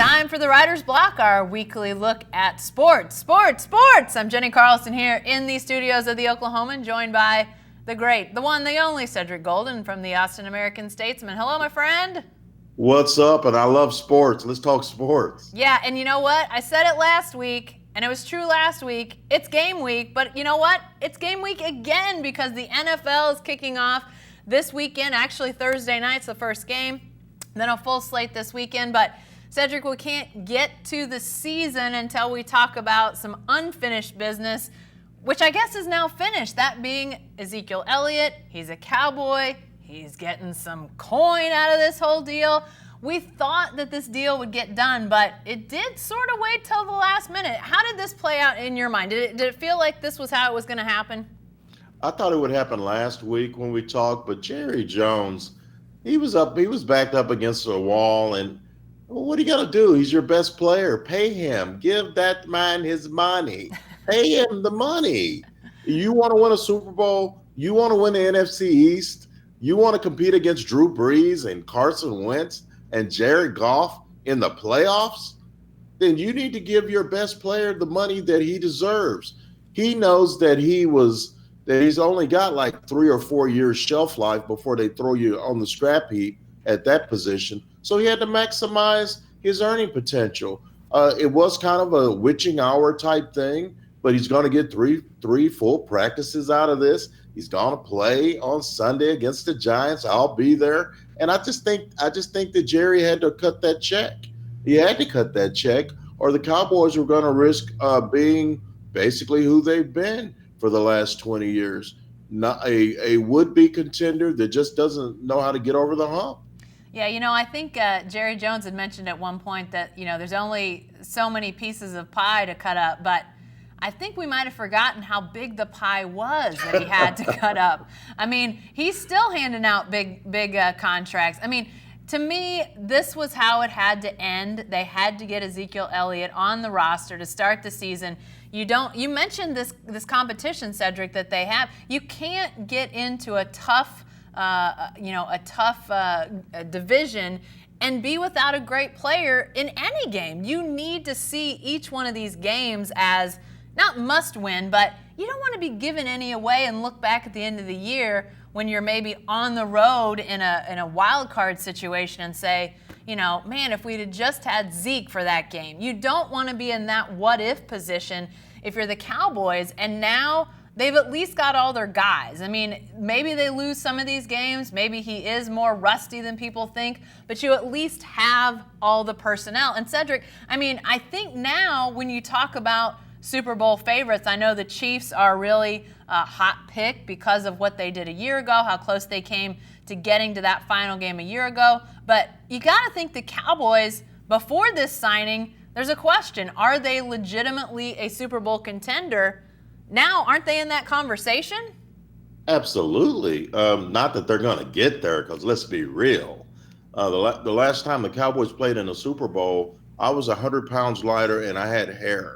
Time for the Writer's Block, our weekly look at sports. I'm Jenni Carlson here in the studios of the Oklahoman, joined by the great, the one, the only Cedric Golden from the Austin American-Statesman. Hello, my friend. What's up? And I love sports. Let's talk sports. Yeah, and you know what? I said it last week, and it was true last week. It's game week, but you know what? It's game week again because the NFL is kicking off this weekend. Actually, Thursday night's the first game. Then a full slate this weekend, but Cedric, we can't get to the season until we talk about some unfinished business, which I guess is now finished, that being Ezekiel Elliott. He's a Cowboy. He's getting some coin out of this whole deal. We thought that this deal would get done, but it did sort of wait till the last minute. How did this play out in your mind? Did it feel like this was how it was going to happen? I thought it would happen last week when we talked, but Jerry Jones, he was backed up against a wall, and well, what do you got to do? He's your best player. Pay him. Give that man his money. Pay him the money. You want to win a Super Bowl? You want to win the NFC East? You want to compete against Drew Brees and Carson Wentz and Jared Goff in the playoffs? Then you need to give your best player the money that he deserves. He knows that he's only got like 3 or 4 years shelf life before they throw you on the scrap heap at that position. So he had to maximize his earning potential. It was kind of a witching hour type thing, but he's going to get three full practices out of this. He's going to play on Sunday against the Giants. I'll be there. And I just think that Jerry had to cut that check. He had to cut that check, or the Cowboys were going to risk being basically who they've been for the last 20 years. Not a would-be contender that just doesn't know how to get over the hump. Yeah, I think Jerry Jones had mentioned at one point that, there's only so many pieces of pie to cut up, but I think we might have forgotten how big the pie was that he had to cut up. I mean, he's still handing out big contracts. I mean, to me, this was how it had to end. They had to get Ezekiel Elliott on the roster to start the season. You mentioned this competition, Cedric, that they have. You can't get into a tough division and be without a great player in any game. You need to see each one of these games as not must win, but you don't want to be giving any away and look back at the end of the year when you're maybe on the road in a wild card situation and say, man, if we'd have just had Zeke for that game. You don't want to be in that what if position if you're the Cowboys, and now they've at least got all their guys. I mean, maybe they lose some of these games. Maybe he is more rusty than people think, but you at least have all the personnel. And Cedric, I mean, I think now when you talk about Super Bowl favorites, I know the Chiefs are really a hot pick because of what they did a year ago, how close they came to getting to that final game a year ago. But you got to think the Cowboys, before this signing, there's a question. Are they legitimately a Super Bowl contender? Now, aren't they in that conversation? Absolutely. Not that they're going to get there, because let's be real. The last time the Cowboys played in a Super Bowl, I was 100 pounds lighter and I had hair.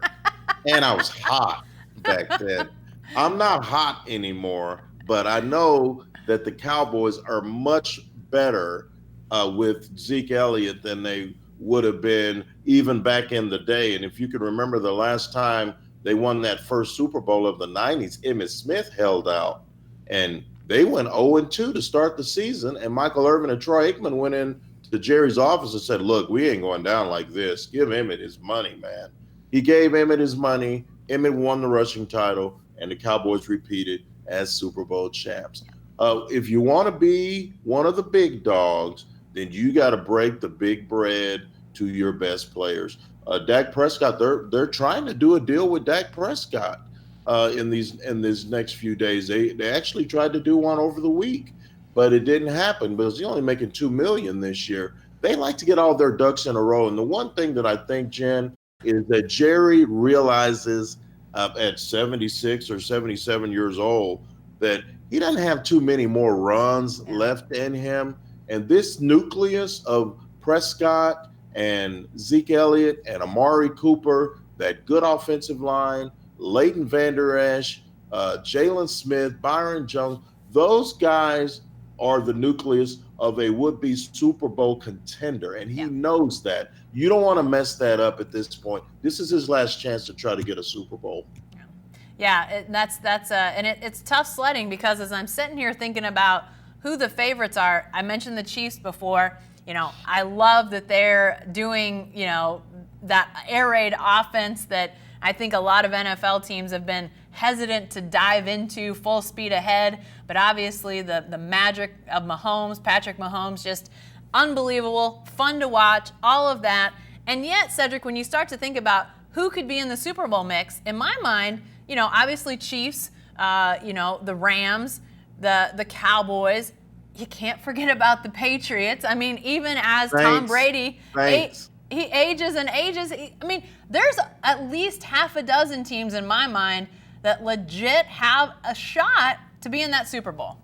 And I was hot back then. I'm not hot anymore, but I know that the Cowboys are much better with Zeke Elliott than they would have been even back in the day. And if you can remember the last time they won that first Super Bowl of the 90s, Emmitt Smith held out. And they went 0-2 to start the season. And Michael Irvin and Troy Aikman went in to Jerry's office and said, look, we ain't going down like this. Give Emmitt his money, man. He gave Emmitt his money. Emmitt won the rushing title, and the Cowboys repeated as Super Bowl champs. If you want to be one of the big dogs, then you got to break the big bread to your best players. Dak Prescott, they're trying to do a deal with Dak Prescott in these next few days. They actually tried to do one over the week, but it didn't happen because he's only making $2 million this year. They like to get all their ducks in a row, and the one thing that I think, Jen, is that Jerry realizes at 76 or 77 years old that he doesn't have too many more runs left in him. And this nucleus of Prescott and Zeke Elliott and Amari Cooper, that good offensive line, Leighton Vander Esch, Jalen Smith, Byron Jones, those guys are the nucleus of a would-be Super Bowl contender, and he Yeah. knows that. You don't want to mess that up at this point. This is his last chance to try to get a Super Bowl. Yeah, it's tough sledding because as I'm sitting here thinking about who the favorites are, I mentioned the Chiefs before. I love that they're doing, that air raid offense that I think a lot of NFL teams have been hesitant to dive into full speed ahead. But obviously the magic of Mahomes, Patrick Mahomes, just unbelievable, fun to watch, all of that. And yet, Cedric, when you start to think about who could be in the Super Bowl mix, in my mind, obviously Chiefs, the Rams, the Cowboys. You can't forget about the Patriots. I mean, even as Tom Brady, he ages and ages. There's at least half a dozen teams in my mind that legit have a shot to be in that Super Bowl.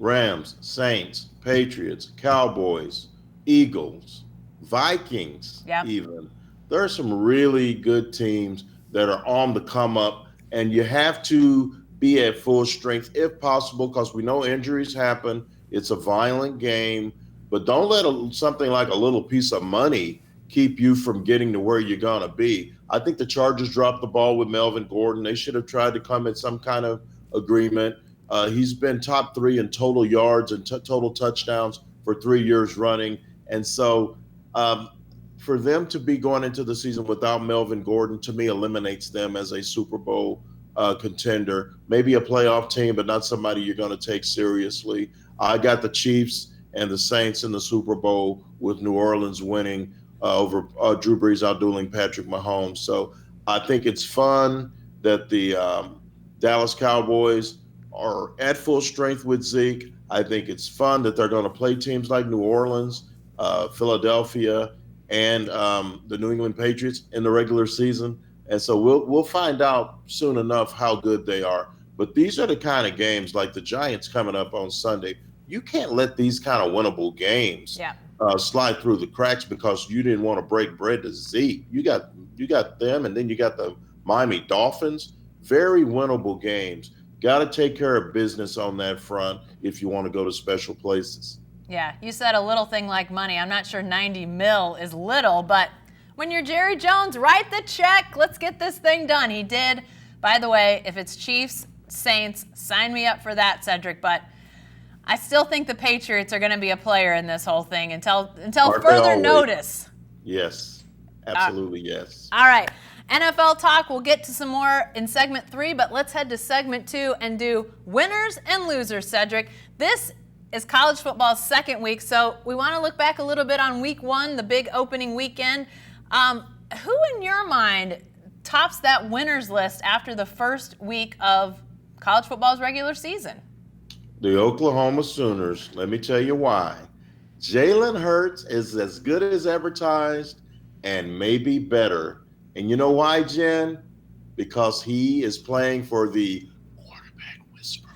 Rams, Saints, Patriots, Cowboys, Eagles, Vikings, even. There are some really good teams that are on the come up, and you have to be at full strength if possible because we know injuries happen. It's a violent game, but don't let something like a little piece of money keep you from getting to where you're going to be. I think the Chargers dropped the ball with Melvin Gordon. They should have tried to come at some kind of agreement. He's been top 3 in total yards and total touchdowns for 3 years running. And so for them to be going into the season without Melvin Gordon, to me, eliminates them as a Super Bowl contender. Maybe a playoff team, but not somebody you're going to take seriously. I got the Chiefs and the Saints in the Super Bowl with New Orleans winning over Drew Brees outdueling Patrick Mahomes. So I think it's fun that the Dallas Cowboys are at full strength with Zeke. I think it's fun that they're going to play teams like New Orleans, Philadelphia, and the New England Patriots in the regular season. And so we'll find out soon enough how good they are. But these are the kind of games like the Giants coming up on Sunday. You can't let these kind of winnable games slide through the cracks because you didn't want to break bread to Zeke. You got them, and then you got the Miami Dolphins. Very winnable games. Got to take care of business on that front if you want to go to special places. Yeah, you said a little thing like money. I'm not sure 90 mil is little, but when you're Jerry Jones, write the check. Let's get this thing done. He did. By the way, if it's Chiefs, Saints, sign me up for that, Cedric. But I still think the Patriots are going to be a player in this whole thing until further notice. Yes, absolutely, yes. All right, NFL talk. We'll get to some more in segment 3, but let's head to segment 2 and do winners and losers, Cedric. This is college football's second week, so we want to look back a little bit on week 1, the big opening weekend. Who in your mind tops that winners list after the first week of college football's regular season? The Oklahoma Sooners. Let me tell you why. Jalen Hurts is as good as advertised and maybe better. And you know why, Jen? Because he is playing for the quarterback whisperer,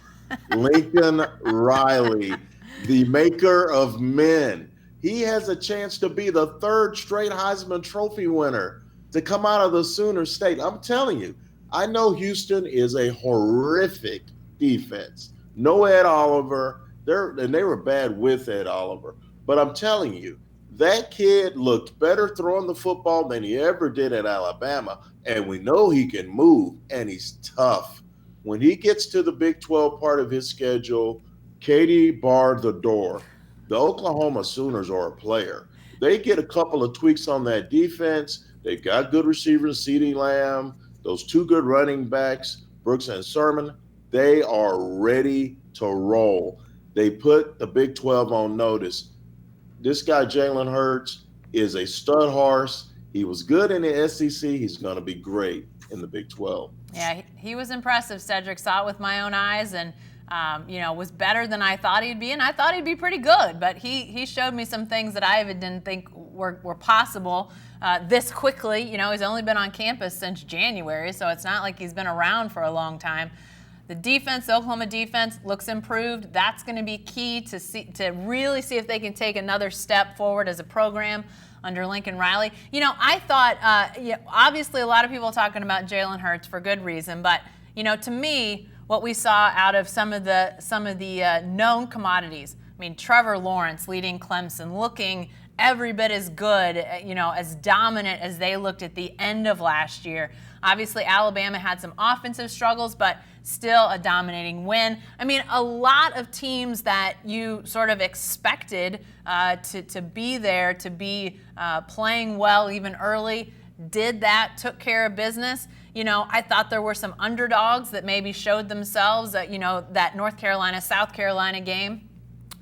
Lincoln Riley, the maker of men. He has a chance to be the 3rd straight Heisman Trophy winner to come out of the Sooner State. I'm telling you, I know Houston is a horrific defense. No Ed Oliver. They were bad with Ed Oliver. But I'm telling you, that kid looked better throwing the football than he ever did at Alabama. And we know he can move, and he's tough. When he gets to the Big 12 part of his schedule, Katie barred the door. The Oklahoma Sooners are a player. They get a couple of tweaks on that defense. They've got good receivers, CeeDee Lamb, those 2 good running backs, Brooks and Sermon. They are ready to roll. They put the Big 12 on notice. This guy, Jalen Hurts, is a stud horse. He was good in the SEC. He's going to be great in the Big 12. Yeah, he was impressive, Cedric. Saw it with my own eyes and, was better than I thought he'd be. And I thought he'd be pretty good. But he showed me some things that I even didn't think were possible this quickly. He's only been on campus since January, so it's not like he's been around for a long time. The defense, the Oklahoma defense, looks improved. That's going to be key to really see if they can take another step forward as a program under Lincoln Riley. I thought, obviously a lot of people are talking about Jalen Hurts for good reason, but, to me, what we saw out of some of the known commodities, mean, Trevor Lawrence leading Clemson, looking every bit as good, as dominant as they looked at the end of last year. Obviously, Alabama had some offensive struggles, but still a dominating win. I mean, a lot of teams that you sort of expected to be there, to be playing well even early, did that, took care of business. I thought there were some underdogs that maybe showed themselves, that North Carolina-South Carolina game.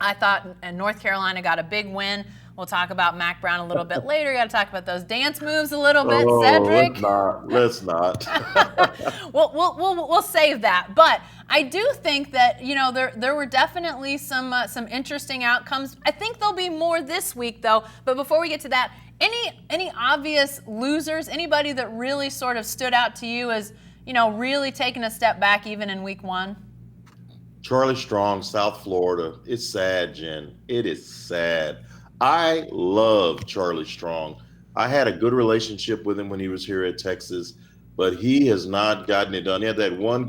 I thought North Carolina got a big win. We'll talk about Mack Brown a little bit later. Got to talk about those dance moves a little bit, Cedric. Let's not. We'll save that. But I do think that there were definitely some interesting outcomes. I think there'll be more this week, though. But before we get to that, any obvious losers? Anybody that really sort of stood out to you as really taking a step back even in week one? Charlie Strong, South Florida. It's sad, Jen. It is sad. I love Charlie Strong. I had a good relationship with him when he was here at Texas, but he has not gotten it done. He had that one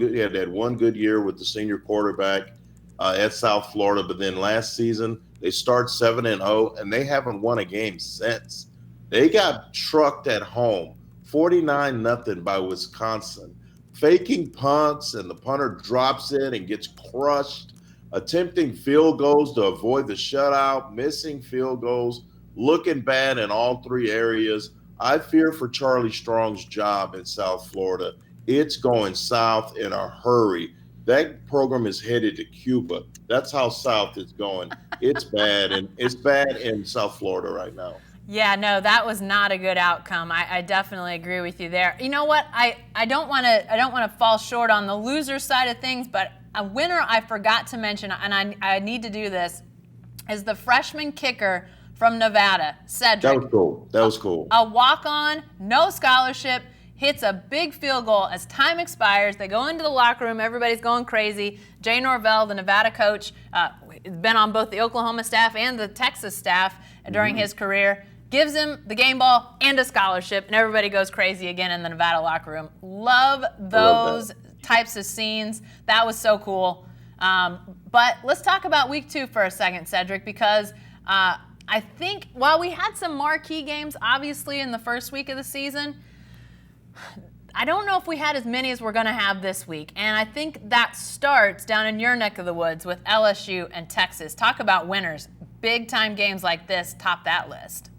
good year with the senior quarterback at South Florida, but then last season they start 7-0 and they haven't won a game since. They got trucked at home, 49-0 by Wisconsin, faking punts, and the punter drops it and gets crushed. Attempting field goals to avoid the shutout, missing field goals, looking bad in all three areas. I fear for Charlie Strong's job in South Florida. It's going south in a hurry. That program is headed to Cuba. That's how south it's going. It's bad, and it's bad in South Florida right now. Yeah, no, that was not a good outcome. I definitely agree with you there. You know what? I don't want to fall short on the loser side of things, but a winner I forgot to mention, and I need to do this, is the freshman kicker from Nevada, Cedric. That was cool. A walk-on, no scholarship, hits a big field goal as time expires. They go into the locker room. Everybody's going crazy. Jay Norvell, the Nevada coach, been on both the Oklahoma staff and the Texas staff during his career, gives him the game ball and a scholarship, and everybody goes crazy again in the Nevada locker room. Love those types of scenes. That was so cool. But let's talk about week 2 for a second, Cedric, because I think while we had some marquee games, obviously, in the first week of the season, I don't know if we had as many as we're going to have this week. And I think that starts down in your neck of the woods with LSU and Texas. Talk about winners. Big-time games like this top that list.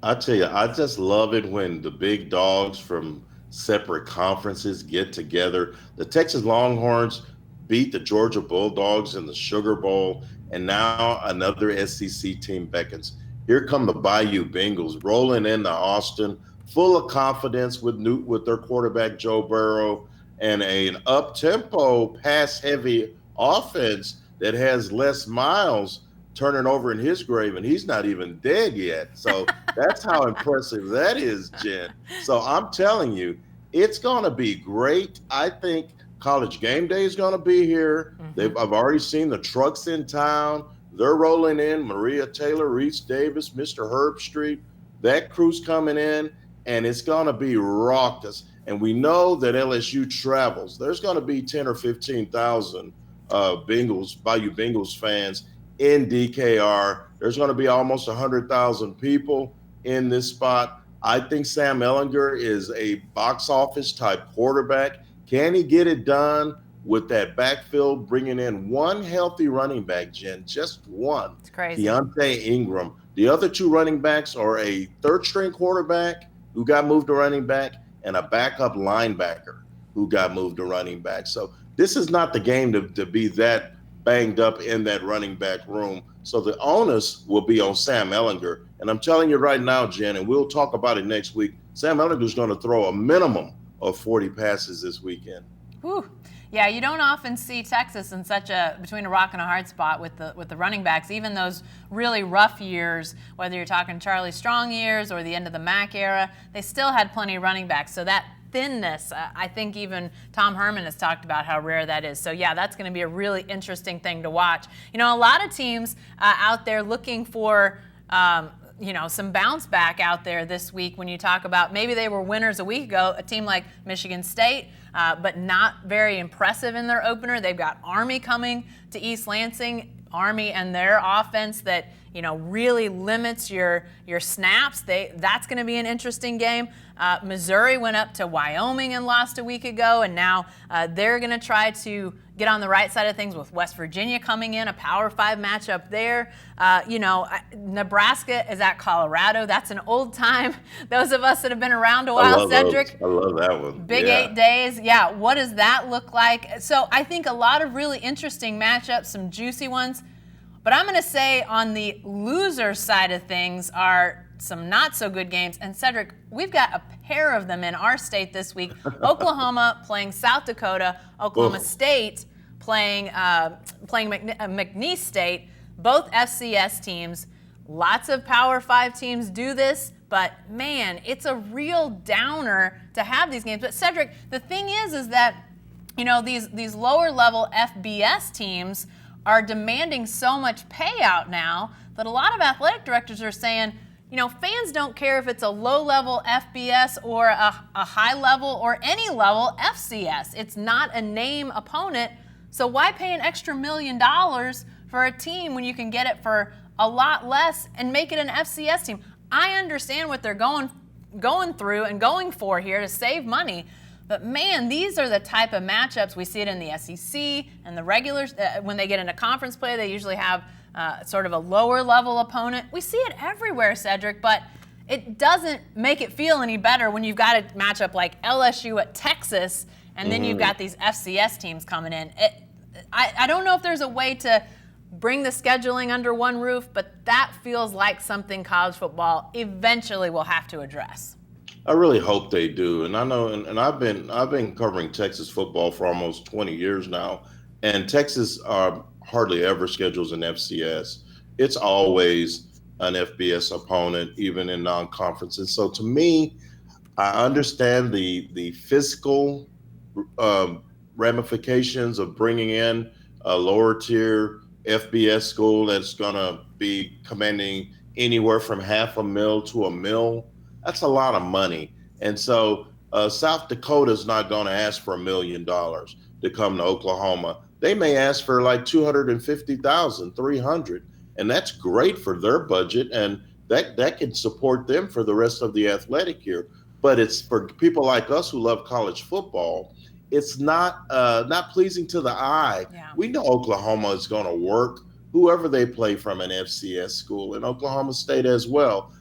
I tell you, I just love it when the big dogs from separate conferences get together. The Texas Longhorns beat the Georgia Bulldogs in the Sugar Bowl, and now another SEC team beckons. Here come the Bayou Bengals rolling into Austin, full of confidence with their quarterback Joe Burrow, and an up-tempo, pass-heavy offense that has Les Miles turning over in his grave, and he's not even dead yet. So that's how impressive that is, Jen. So I'm telling you, it's going to be great. I think College Game Day is going to be here. I've already seen the trucks in town. They're rolling in. Maria Taylor, Reese Davis, Mr. Herb Street. That crew's coming in, and it's going to be raucous. And we know that LSU travels. There's going to be 10 or 15,000 Bayou Bengals fans in DKR. There's going to be almost 100,000 people in this spot. I think Sam Ehlinger is a box office type quarterback. Can he get it done with that backfield, bringing in one healthy running back, Jen? Just one. It's crazy. Deontay Ingram. The other two running backs are a third-string quarterback who got moved to running back and a backup linebacker who got moved to running back. So this is not the game to be that banged up in that running back room. So the onus will be on Sam Ehlinger. And I'm telling you right now, Jen, and we'll talk about it next week, Sam Ehlinger is going to throw a minimum of 40 passes this weekend. Whew. Yeah, you don't often see Texas in such a between a rock and a hard spot with the running backs. Even those really rough years, whether you're talking Charlie Strong years or the end of the Mack era, they still had plenty of running backs. So that thinness, I think even Tom Herman has talked about how rare that is. So yeah, that's going to be a really interesting thing to watch. You know, a lot of teams out there looking for some bounce back out there this week. When you talk about maybe they were winners a week ago, a team like Michigan State, but not very impressive in their opener. They've got Army coming to East Lansing. Army and their offense that really limits your snaps. That's going to be an interesting game. Missouri went up to Wyoming and lost a week ago, and now they're going to try to get on the right side of things with West Virginia coming in, a Power 5 matchup there. Nebraska is at Colorado. That's an old time. Those of us that have been around a while, Cedric. I love that one. Big 8 days. Yeah, what does that look like? So I think a lot of really interesting matchups, some juicy ones. But I'm going to say on the loser side of things are some not so good games. And Cedric, we've got a pair of them in our state this week. Oklahoma playing South Dakota, Oklahoma State playing McNeese State, both FCS teams. Lots of Power 5 teams do this, but man, it's a real downer to have these games. But Cedric, the thing is that these lower level FBS teams are demanding so much payout now that a lot of athletic directors are saying, fans don't care if it's a low-level FBS or a high-level or any level FCS. It's not a name opponent, so why pay an extra $1 million for a team when you can get it for a lot less and make it an FCS team? I understand what they're going through and going for here to save money, but man, these are the type of matchups we see it in the SEC and the regulars. When they get into conference play, they usually have sort of a lower level opponent. We see it everywhere, Cedric, but it doesn't make it feel any better when you've got a matchup like LSU at Texas, and then you've got these FCS teams coming in. I don't know if there's a way to bring the scheduling under one roof, but that feels like something college football eventually will have to address. I really hope they do. And I know, and I've been covering Texas football for almost 20 years now, and Texas hardly ever schedules an FCS. It's always an FBS opponent, even in non-conference. And so to me, I understand the fiscal ramifications of bringing in a lower tier FBS school that's going to be commanding anywhere from $500,000 to $1 million. That's a lot of money. And so South Dakota is not going to ask for $1 million to come to Oklahoma. They may ask for like $250,000, $300,000, and that's great for their budget, and that can support them for the rest of the athletic year. But it's for people like us who love college football, it's not pleasing to the eye. Yeah. We know Oklahoma is going to work whoever they play from an FCS school, and Oklahoma State as well.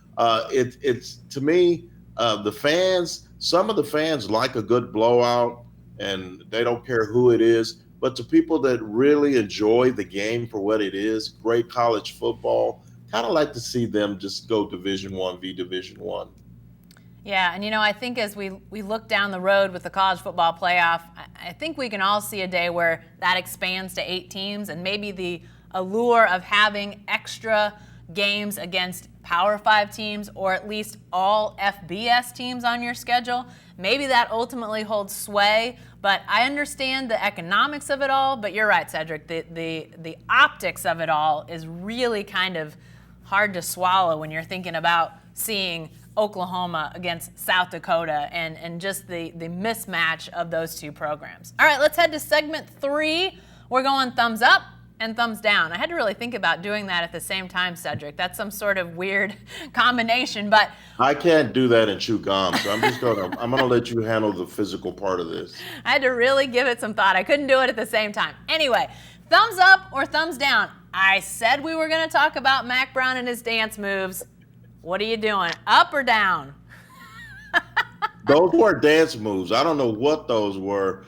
It's to me, some of the fans like a good blowout, and they don't care who it is. But to people that really enjoy the game for what it is, great college football, kind of like to see them just go Division I v. Division I. Yeah, and I think as we look down the road with the college football playoff, I think we can all see a day where that expands to 8 teams, and maybe the allure of having extra games against Power 5 teams, or at least all FBS teams on your schedule, maybe that ultimately holds sway. But I understand the economics of it all, but you're right, Cedric, the optics of it all is really kind of hard to swallow when you're thinking about seeing Oklahoma against South Dakota and just the mismatch of those two programs. All right, let's head to segment 3. We're going thumbs up and thumbs down. I had to really think about doing that at the same time, Cedric. That's some sort of weird combination, but I can't do that and chew gum, so I'm gonna let you handle the physical part of this. I had to really give it some thought. I couldn't do it at the same time. Anyway, thumbs up or thumbs down? I said we were gonna talk about Mack Brown and his dance moves. What are you doing? Up or down? Those were dance moves. I don't know what those were.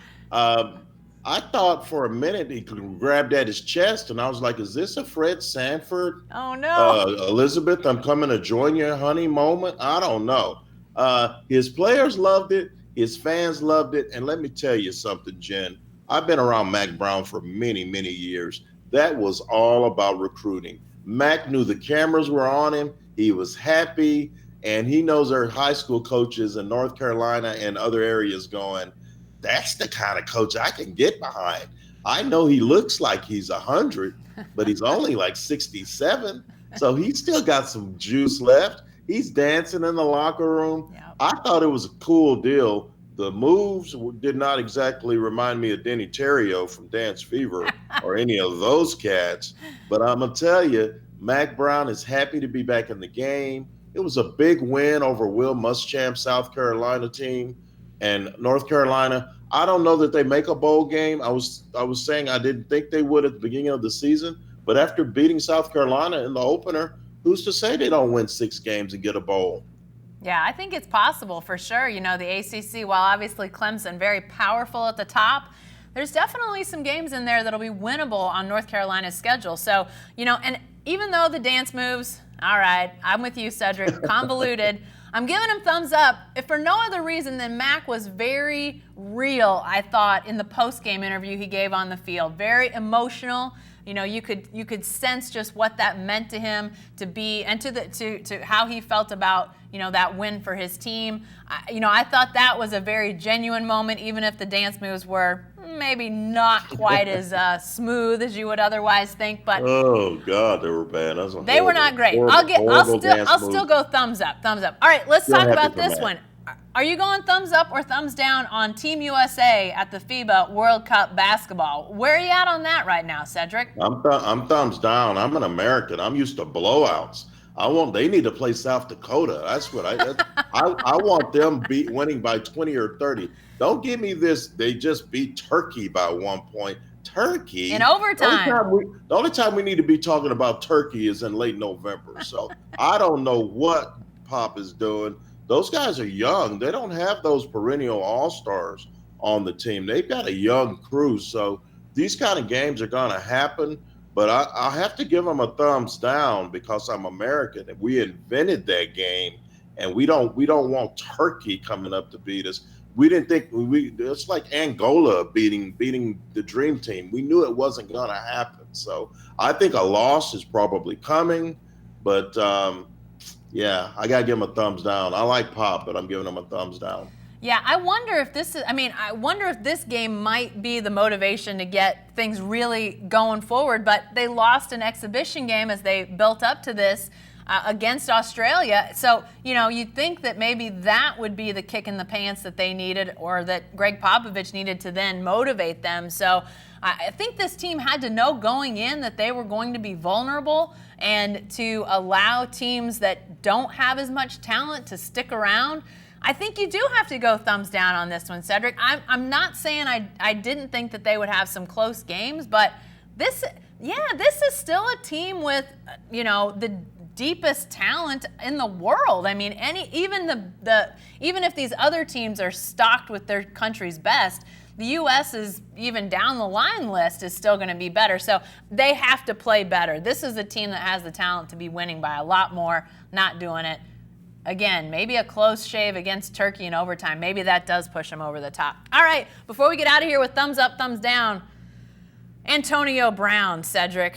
I thought for a minute he grabbed at his chest, and I was like, is this a Fred Sanford? Oh, no. Elizabeth, I'm coming to join you, honey moment? I don't know. His players loved it. His fans loved it. And let me tell you something, Jen. I've been around Mack Brown for many, many years. That was all about recruiting. Mack knew the cameras were on him. He was happy, and he knows there are high school coaches in North Carolina and other areas going, that's the kind of coach I can get behind. I know he looks like he's 100, but he's only like 67. So he's still got some juice left. He's dancing in the locker room. Yep. I thought it was a cool deal the moves did not exactly remind me of Denny Terrio from Dance Fever or any of those cats. But I'm gonna tell you, Mack Brown is happy to be back in the game. It was a big win over Will Muschamp's South Carolina team, and North Carolina. I don't know that they make a bowl game. I was saying I didn't think they would at the beginning of the season, but after beating South Carolina in the opener, who's to say they don't win 6 games and get a bowl? Yeah, I think it's possible for sure. You know, the ACC, while obviously Clemson very powerful at the top, there's definitely some games in there that'll be winnable on North Carolina's schedule. So, you know, and even though the dance moves, all right, I'm with you, Cedric, convoluted, I'm giving him thumbs up, if for no other reason than Mack was very real, I thought, in the post-game interview he gave on the field. Very emotional. You know, you could sense just what that meant to him to be, and to how he felt about, you know, that win for his team. I thought that was a very genuine moment, even if the dance moves were maybe not quite as smooth as you would otherwise think. But oh God, they were bad. They were not great. I'll still go thumbs up. Thumbs up. All right, let's talk about this one. Are you going thumbs up or thumbs down on Team USA at the FIBA World Cup basketball? Where are you at on that right now, Cedric? I'm thumbs down. I'm an American. I'm used to blowouts. They need to play South Dakota. That's what I want them winning by 20 or 30. Don't give me this. They just beat Turkey by 1 point. Turkey in overtime. The only time we need to be talking about Turkey is in late November. So I don't know what Pop is doing. Those guys are young. They don't have those perennial all-stars on the team. They've got a young crew. So these kind of games are going to happen. But I have to give them a thumbs down because I'm American and we invented that game, and we don't want Turkey coming up to beat us. We didn't think it's like Angola beating the Dream Team. We knew it wasn't going to happen. So I think a loss is probably coming, but yeah, I got to give him a thumbs down. I like Pop, but I'm giving him a thumbs down. Yeah, I wonder if this game might be the motivation to get things really going forward, but they lost an exhibition game as they built up to this against Australia. So, you know, you'd think that maybe that would be the kick in the pants that they needed, or that Greg Popovich needed to then motivate them. So I think this team had to know going in that they were going to be vulnerable, and to allow teams that don't have as much talent to stick around. I think you do have to go thumbs down on this one, Cedric. I'm not saying I didn't think that they would have some close games, but this is still a team with, you know, the deepest talent in the world. I mean, even if these other teams are stocked with their country's best, the U.S. is even down the line list is still going to be better. So they have to play better. This is a team that has the talent to be winning by a lot more, not doing it. Again, maybe a close shave against Turkey in overtime. Maybe that does push them over the top. All right, before we get out of here with thumbs up, thumbs down, Antonio Brown, Cedric.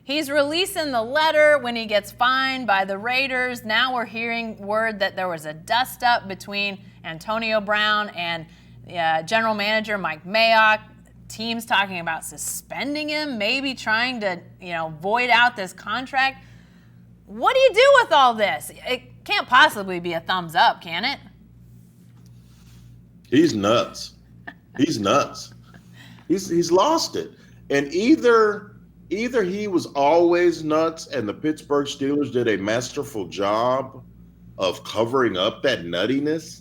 He's releasing the letter when he gets fined by the Raiders. Now we're hearing word that there was a dust-up between Antonio Brown and general manager Mike Mayock. Teams talking about suspending him, maybe trying to, void out this contract. What do you do with all this? It can't possibly be a thumbs up, can it? He's nuts. He's nuts. He's lost it. And either he was always nuts and the Pittsburgh Steelers did a masterful job of covering up that nuttiness,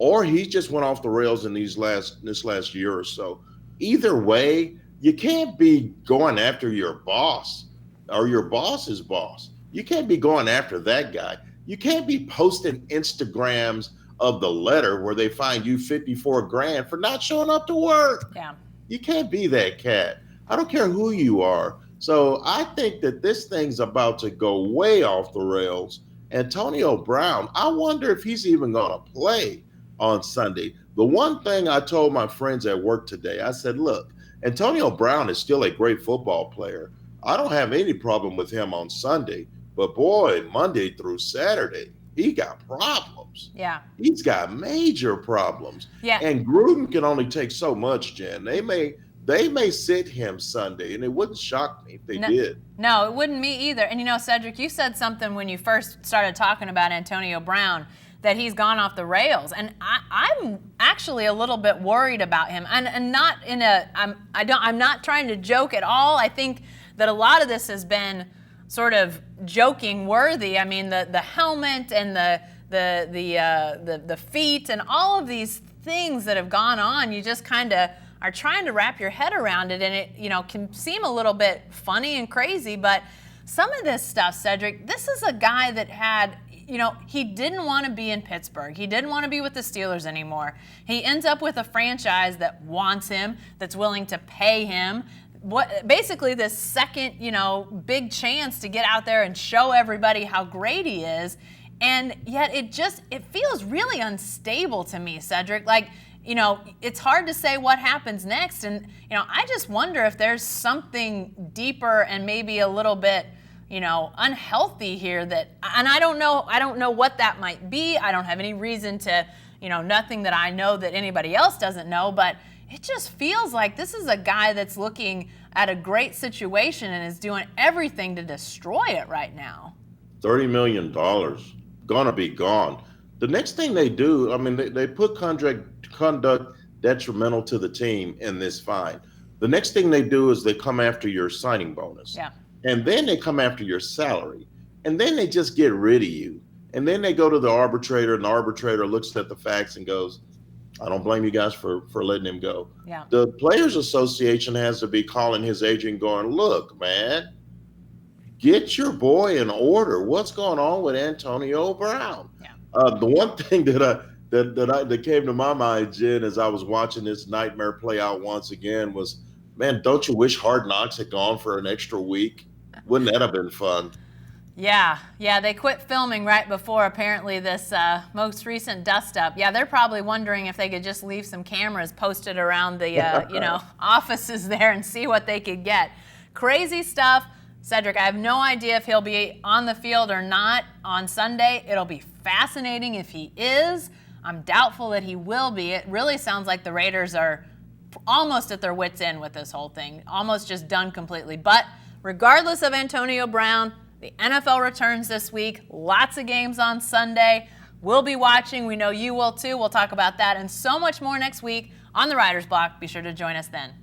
or he just went off the rails in this last year or so. Either way, you can't be going after your boss or your boss's boss. You can't be going after that guy. You can't be posting Instagrams of the letter where they find you $54,000 for not showing up to work. Yeah. You can't be that cat. I don't care who you are. So I think that this thing's about to go way off the rails. Antonio Brown, I wonder if he's even going to play on Sunday. The one thing I told my friends at work today, I said, look, Antonio Brown is still a great football player. I don't have any problem with him on Sunday. But boy, Monday through Saturday, he got problems. Yeah. He's got major problems. Yeah. And Gruden can only take so much, Jen. They may sit him Sunday, and it wouldn't shock me if they did. No, it wouldn't me either. And Cedric, you said something when you first started talking about Antonio Brown that he's gone off the rails. And I'm actually a little bit worried about him. And not in I'm not trying to joke at all. I think that a lot of this has been sort of joking worthy. I mean, the helmet and the feet and all of these things that have gone on, you just kind of are trying to wrap your head around it, and it, you know, can seem a little bit funny and crazy. But some of this stuff, Cedric, this is a guy that had, you know, he didn't want to be in Pittsburgh. He didn't want to be with the Steelers anymore. He ends up with a franchise that wants him, that's willing to pay him. Basically this second, you know, big chance to get out there and show everybody how great he is. And yet it feels really unstable to me, Cedric. Like, you know, it's hard to say what happens next. And, you know, I just wonder if there's something deeper and maybe a little bit, you know, unhealthy here and I don't know what that might be. I don't have any reason to, you know, nothing that I know that anybody else doesn't know, but it just feels like this is a guy that's looking at a great situation and is doing everything to destroy it right now. $30 million, gonna be gone. The next thing they do, I mean, they put conduct detrimental to the team in this fine. The next thing they do is they come after your signing bonus. Yeah. And then they come after your salary. And then they just get rid of you. And then they go to the arbitrator, and the arbitrator looks at the facts and goes, I don't blame you guys for letting him go. Yeah. The Players Association has to be calling his agent going, look, man, get your boy in order. What's going on with Antonio Brown? Yeah. The one thing that came to my mind, Jen, as I was watching this nightmare play out once again was, man, don't you wish Hard Knocks had gone for an extra week? Wouldn't that have been fun? Yeah, they quit filming right before apparently this most recent dust-up. Yeah, they're probably wondering if they could just leave some cameras posted around the you know, offices there and see what they could get. Crazy stuff. Cedric, I have no idea if he'll be on the field or not on Sunday. It'll be fascinating if he is. I'm doubtful that he will be. It really sounds like the Raiders are almost at their wits' end with this whole thing, almost just done completely. But regardless of Antonio Brown, the NFL returns this week. Lots of games on Sunday. We'll be watching. We know you will too. We'll talk about that and so much more next week on the Writer's Block. Be sure to join us then.